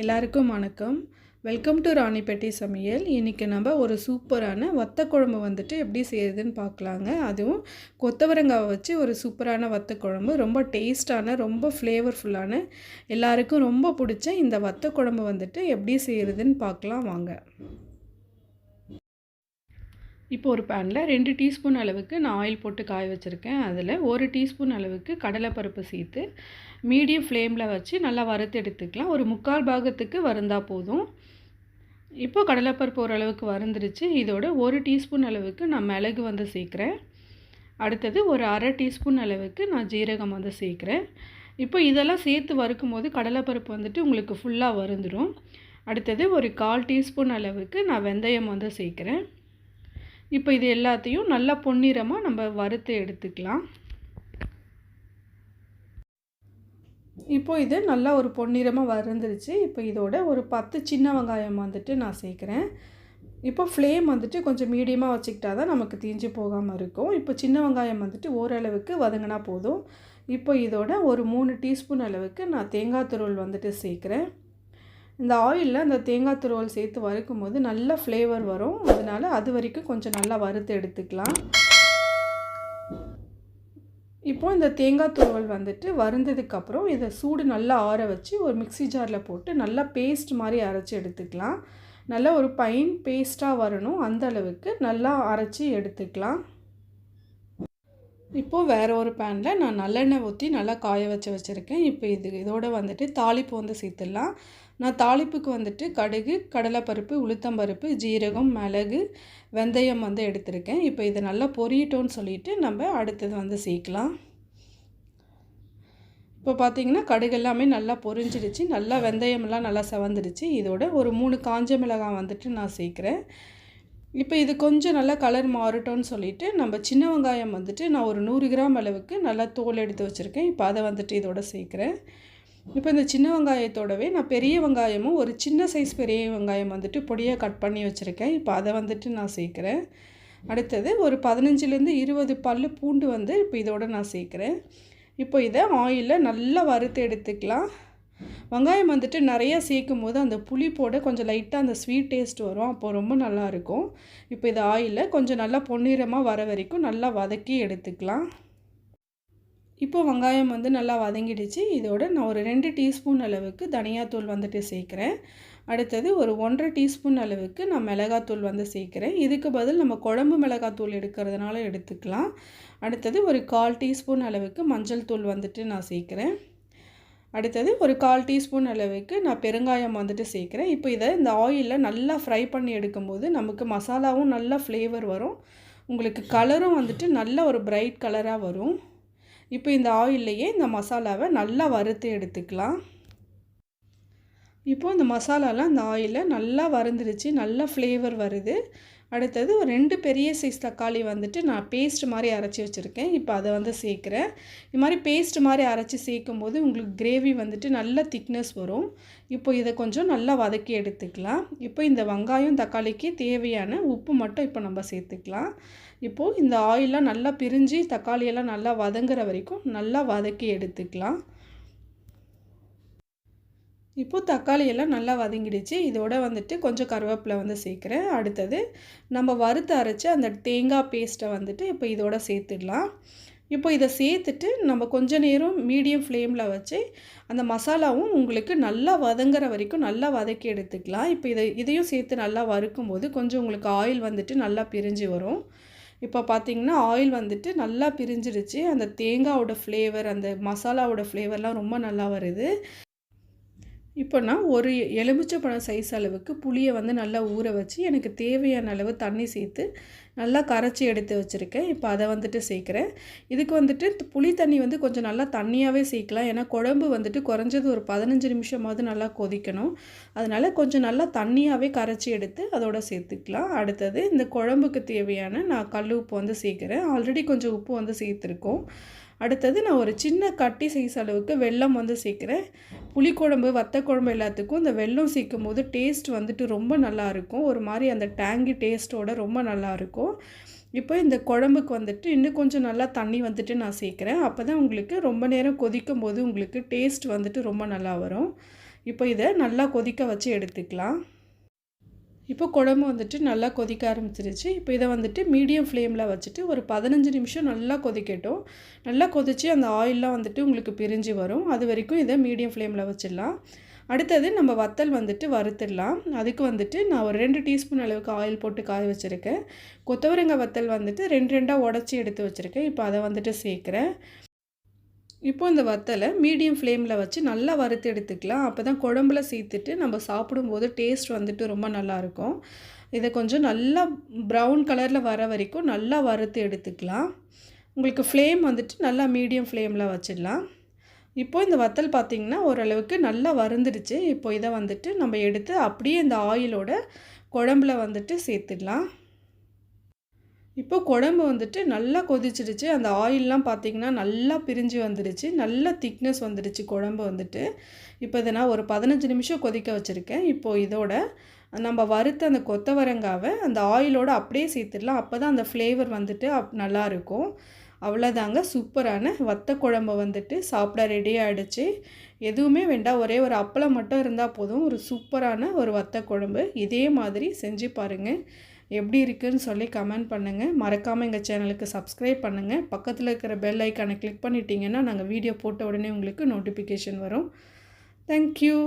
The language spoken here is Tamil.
எல்லாருக்கும் வணக்கம். வெல்கம் டு ராணிப்பேட்டை சமையல். இன்றைக்கி நம்ம ஒரு சூப்பரான வத்த குழம்பு எப்படி செய்கிறதுன்னு பார்க்கலாங்க. அதுவும் கொத்தவரங்காவை வச்சு ஒரு சூப்பரான வத்த குழம்பு, ரொம்ப டேஸ்டான, ரொம்ப ஃப்ளேவர்ஃபுல்லான, எல்லாருக்கும் ரொம்ப பிடிச்ச இந்த வத்த குழம்பு எப்படி செய்கிறதுன்னு பார்க்கலாம் வாங்க. இப்போ ஒரு பேனில் 2 டீஸ்பூன் அளவுக்கு நான் ஆயில் போட்டு காய வச்சுருக்கேன். அதில் 1 டீஸ்பூன் அளவுக்கு கடலைப்பருப்பு சேர்த்து மீடியம் ஃப்ளேமில் வச்சு நல்லா வறுத்து எடுத்துக்கலாம். ஒரு 3/4 பாகத்துக்கு வறுந்தால் போதும். இப்போ கடலைப்பருப்பு ஓரளவுக்கு வறுந்துருச்சு. இதோட 1 டீஸ்பூன் அளவுக்கு நான் மிளகு சேர்க்குறேன். அடுத்தது ஒரு 1/2 டீஸ்பூன் அளவுக்கு நான் ஜீரகம் சேர்க்குறேன். இப்போ இதெல்லாம் சேர்த்து வறுக்கும் போது கடலைப்பருப்பு உங்களுக்கு ஃபுல்லாக வறுந்துடும். அடுத்தது ஒரு 1/4 டீஸ்பூன் அளவுக்கு நான் வெந்தயம் சேர்க்குறேன். இப்போ இது எல்லாத்தையும் நல்லா பொன்னிறமாக நம்ம வறுத்து எடுத்துக்கலாம். இப்போ இது நல்லா ஒரு பொன்னிறமாக வறுந்துருச்சு. இப்போ இதோட ஒரு 10 சின்ன வெங்காயம் நான் சேர்க்குறேன். இப்போ ஃப்ளேம் கொஞ்சம் மீடியமாக வச்சுக்கிட்டா தான் நமக்கு தீஞ்சு போகாமல் இருக்கும். இப்போ சின்ன வெங்காயம் ஓரளவுக்கு வதங்கினா போதும். இப்போ இதோட ஒரு 3 டீஸ்பூன் அளவுக்கு நான் தேங்காய் துருவல் சேர்க்குறேன். இந்த ஆயிலில் அந்த தேங்காய் துருவல் சேர்த்து வறுக்கும் போது நல்ல ஃப்ளேவர் வரும். அதனால் அது வரைக்கும் கொஞ்சம் நல்லா வறுத்து எடுத்துக்கலாம். இப்போது இந்த தேங்காய் துருவல் வறுந்ததுக்கப்புறம் இதை சூடு நல்லா ஆற வச்சு ஒரு மிக்ஸி ஜாரில் போட்டு நல்லா பேஸ்ட் மாதிரி அரைச்சி எடுத்துக்கலாம். நல்லா ஒரு பைன் பேஸ்ட்டாக வரணும், அந்த அளவுக்கு நல்லா அரைச்சி எடுத்துக்கலாம். இப்போது வேறு ஒரு பேனில் நான் நல்லெண்ணெய் ஊற்றி நல்லா காய வச்சுருக்கேன். இப்போ இதோட தாளிப்பு சேர்த்துடலாம். நான் தாளிப்புக்கு கடுகு, கடலைப்பருப்பு, உளுத்தம்பருப்பு, ஜீரகம், மிளகு, வெந்தயம் எடுத்திருக்கேன். இப்போ இதை நல்லா பொரியட்டோன்னு சொல்லிவிட்டு நம்ம அடுத்தது சேர்க்கலாம். இப்போ பார்த்திங்கன்னா கடுகு எல்லாமே நல்லா பொரிஞ்சிடுச்சு. நல்லா வெந்தயமெல்லாம் நல்லா செவந்துடுச்சு. இதோட ஒரு 3 காஞ்ச மிளகாய் நான் சேர்க்குறேன். இப்போ இது கொஞ்சம் நல்லா கலர் மாறட்டோன்னு சொல்லிவிட்டு நம்ம சின்ன வெங்காயம் நான் ஒரு 100 கிராம் அளவுக்கு நல்லா தோல் எடுத்து வச்சுருக்கேன். இப்போ அதை இதோட சேர்க்குறேன். இப்போ இந்த சின்ன வெங்காயத்தோடவே நான் பெரிய வெங்காயமும் ஒரு சின்ன சைஸ் பெரிய வெங்காயம் பொடியாக கட் பண்ணி வச்சுருக்கேன். இப்போ அதை நான் சேர்க்குறேன். அடுத்தது ஒரு 15லேருந்து 20 பல் பூண்டு இப்போ இதோட நான் சேர்க்குறேன். இப்போ இதை ஆயிலில் நல்லா வறுத்து எடுத்துக்கலாம். வெங்காயம் நிறையா சேர்க்கும் போது அந்த புளிப்போட கொஞ்சம் லைட்டாக அந்த ஸ்வீட் டேஸ்ட் வரும். அப்போது ரொம்ப நல்லாயிருக்கும். இப்போ இது ஆயிலில் கொஞ்சம் நல்லா பொன்னிறமாக வர வரைக்கும் நல்லா வதக்கி எடுத்துக்கலாம். இப்போ வெங்காயம் நல்லா வதங்கிடுச்சு. இதோட நான் ஒரு 2 டீஸ்பூன் அளவுக்கு தனியாத்தூள் சேர்க்குறேன். அடுத்தது ஒரு 1/2 டீஸ்பூன் அளவுக்கு நான் மிளகாத்தூள் சேர்க்குறேன். இதுக்கு பதில் நம்ம குழம்பு மிளகாத்தூள் எடுக்கிறதுனால எடுத்துக்கலாம். அடுத்தது ஒரு 1/4 டீஸ்பூன் அளவுக்கு மஞ்சள் தூள் நான் சேர்க்குறேன். அடுத்தது ஒரு 1/4 டீஸ்பூன் அளவுக்கு நான் பெருங்காயம் சேர்க்குறேன். இப்போ இதை இந்த ஆயிலில் நல்லா ஃப்ரை பண்ணி எடுக்கும்போது நமக்கு மசாலாவும் நல்லா ஃப்ளேவர் வரும். உங்களுக்கு கலரும் நல்ல ஒரு பிரைட் கலராக வரும். இப்போ இந்த ஆயில்லையே இந்த மசாலாவை நல்லா வறுத்து எடுத்துக்கலாம். இப்போது இந்த மசாலாலாம் இந்த ஆயிலில் நல்லா வறுந்துருச்சு, நல்லா ஃப்ளேவர் வருது. அடுத்தது ஒரு 2 பெரிய சைஸ் தக்காளி நான் பேஸ்ட் மாதிரி அரைச்சி வச்சுருக்கேன். இப்போ அதை சேர்க்குறேன். இது மாதிரி பேஸ்ட் மாதிரி அரைச்சி சேர்க்கும்போது உங்களுக்கு கிரேவி நல்ல திக்னஸ் வரும். இப்போ இதை கொஞ்சம் நல்லா வதக்கி எடுத்துக்கலாம். இப்போ இந்த வெங்காயம் தக்காளிக்கு தேவையான உப்பு மட்டும் இப்போ நம்ம சேர்த்துக்கலாம். இப்போது இந்த ஆயிலெலாம் நல்லா பிரிஞ்சு தக்காளியெல்லாம் நல்லா வதங்குற வரைக்கும் நல்லா வதக்கி எடுத்துக்கலாம். இப்போது தக்காளி எல்லாம் நல்லா வதங்கிடுச்சு. இதோட கொஞ்சம் கருவேப்பிலை சேர்க்குறேன். அடுத்தது நம்ம வறுத்து அரைச்ச அந்த தேங்காய் பேஸ்ட்டை இப்போ இதோட சேர்த்துடலாம். இப்போ இதை சேர்த்துட்டு நம்ம கொஞ்ச நேரம் மீடியம் ஃப்ளேமில் வச்சு அந்த மசாலாவும் உங்களுக்கு நல்லா வதங்குற வரைக்கும் நல்லா வதக்கி எடுத்துக்கலாம். இப்போ இதையும் சேர்த்து நல்லா வறுக்கும்போது கொஞ்சம் உங்களுக்கு ஆயில் நல்லா பிரிஞ்சு வரும். இப்போ பார்த்திங்கன்னா ஆயில் நல்லா பிரிஞ்சிடுச்சு. அந்த தேங்காயோட ஃப்ளேவர், அந்த மசாலாவோட ஃப்ளேவர்லாம் ரொம்ப நல்லா வருது. இப்போ நான் ஒரு எலுமிச்சைப்பழம் சைஸ் அளவுக்கு புளியை நல்லா ஊற வச்சு எனக்கு தேவையான அளவு தண்ணி சேர்த்து நல்லா கரைச்சி எடுத்து வச்சுருக்கேன். இப்போ அதை சேர்க்குறேன். இதுக்கு புளி தண்ணி கொஞ்சம் நல்லா தண்ணியாகவே சேர்க்கலாம். ஏன்னா குழம்பு குறைஞ்சது ஒரு 15 நிமிஷமாவது நல்லா கொதிக்கணும். அதனால் கொஞ்சம் நல்லா தண்ணியாகவே கரைச்சி எடுத்து அதோட சேர்த்துக்கலாம். அடுத்தது இந்த குழம்புக்கு தேவையான நான் கல் உப்பு சேர்க்குறேன். ஆல்ரெடி கொஞ்சம் உப்பு சேர்த்துருக்கோம். அடுத்தது நான் ஒரு சின்ன கட்டி சைஸ் அளவுக்கு வெல்லம் சேர்க்குறேன். புளிக்குழம்பு, வத்த குழம்பு எல்லாத்துக்கும் இந்த வெல்லம் சேர்க்கும் போது டேஸ்ட் ரொம்ப நல்லாயிருக்கும். ஒரு மாதிரி அந்த டேங்கி டேஸ்ட்டோட ரொம்ப நல்லாயிருக்கும். இப்போ இந்த குழம்புக்கு இன்னும் கொஞ்சம் நல்லா தண்ணி நான் சேர்க்குறேன். அப்போ தான் உங்களுக்கு ரொம்ப நேரம் கொதிக்கும் போது உங்களுக்கு டேஸ்ட் ரொம்ப நல்லா வரும். இப்போ இதை நல்லா கொதிக்க வச்சு எடுத்துக்கலாம். இப்போ குழம்பு வந்துட்டு நல்லா கொதிக்க ஆரம்பிச்சிருச்சு. இப்போ இதை வந்துட்டு மீடியம் ஃப்ளேமில் வச்சுட்டு ஒரு 15 நிமிஷம் நல்லா கொதிக்கட்டும். நல்லா கொதித்து அந்த ஆயிலெலாம் வந்துட்டு உங்களுக்கு பிரிஞ்சு வரும். அது வரைக்கும் இதை மீடியம் ஃப்ளேமில் வச்சிடலாம். அடுத்தது நம்ம வத்தல் வந்துட்டு வறுத்துடலாம். அதுக்கு வந்துட்டு நான் ஒரு 2 டீஸ்பூன் அளவுக்கு ஆயில் போட்டு காய வச்சுருக்கேன். கொத்தவரங்காய் வத்தல் வந்துட்டு 2 உடச்சி எடுத்து வச்சுருக்கேன். இப்போ அதை வந்துட்டு சேர்க்குறேன். இப்போ இந்த வத்தலை மீடியம் ஃப்ளேமில் வச்சு நல்லா வறுத்து எடுத்துக்கலாம். அப்போ தான் குழம்புல சேர்த்துட்டு நம்ம சாப்பிடும்போது டேஸ்ட் வந்துட்டு ரொம்ப நல்லாயிருக்கும். இதை கொஞ்சம் நல்லா ப்ரௌன் கலரில் வர வரைக்கும் நல்லா வறுத்து எடுத்துக்கலாம். உங்களுக்கு ஃப்ளேம் வந்துட்டு நல்லா மீடியம் ஃப்ளேமில் வச்சிடலாம். இப்போ இந்த வத்தல் பார்த்திங்கன்னா ஓரளவுக்கு நல்லா வறுந்துடுச்சு. இப்போ இதை வந்துட்டு நம்ம எடுத்து அப்படியே இந்த ஆயிலோட குழம்புல வந்துட்டு சேர்த்துடலாம். இப்போ குழம்பு வந்துட்டு நல்லா கொதிச்சிடுச்சு. அந்த ஆயிலெலாம் பார்த்திங்கன்னா நல்லா பிரிஞ்சு வந்துடுச்சு. நல்ல திக்னஸ் வந்துடுச்சு குழம்பு வந்துட்டு. இப்போ இதை நான் ஒரு 15 நிமிஷம் கொதிக்க வச்சுருக்கேன். இப்போது இதோட நம்ம வறுத்த அந்த கொத்தவரங்காவை அந்த ஆயிலோடு அப்படியே சேர்த்துடலாம். அப்போ தான் அந்த ஃப்ளேவர் வந்துட்டு நல்லாயிருக்கும். அவ்வளோதாங்க, சூப்பரான வத்த குழம்பு வந்துட்டு சாப்பிட ரெடி ஆகிடுச்சு. எதுவுமே வேண்டாம், ஒரே ஒரு அப்பளம் மட்டும் இருந்தால் போதும். ஒரு சூப்பரான ஒரு வத்த குழம்பு. இதே மாதிரி செஞ்சு பாருங்கள். எப்படி இருக்குதுன்னு சொல்லி கமெண்ட் பண்ணுங்கள். மறக்காமல் எங்கள் சேனலுக்கு சப்ஸ்கிரைப் பண்ணுங்கள். பக்கத்தில் இருக்கிற பெல் ஐக்கானை கிளிக் பண்ணிட்டீங்கன்னா நாங்கள் வீடியோ போட்ட உடனே உங்களுக்கு நோட்டிஃபிகேஷன் வரும். தேங்க்யூ.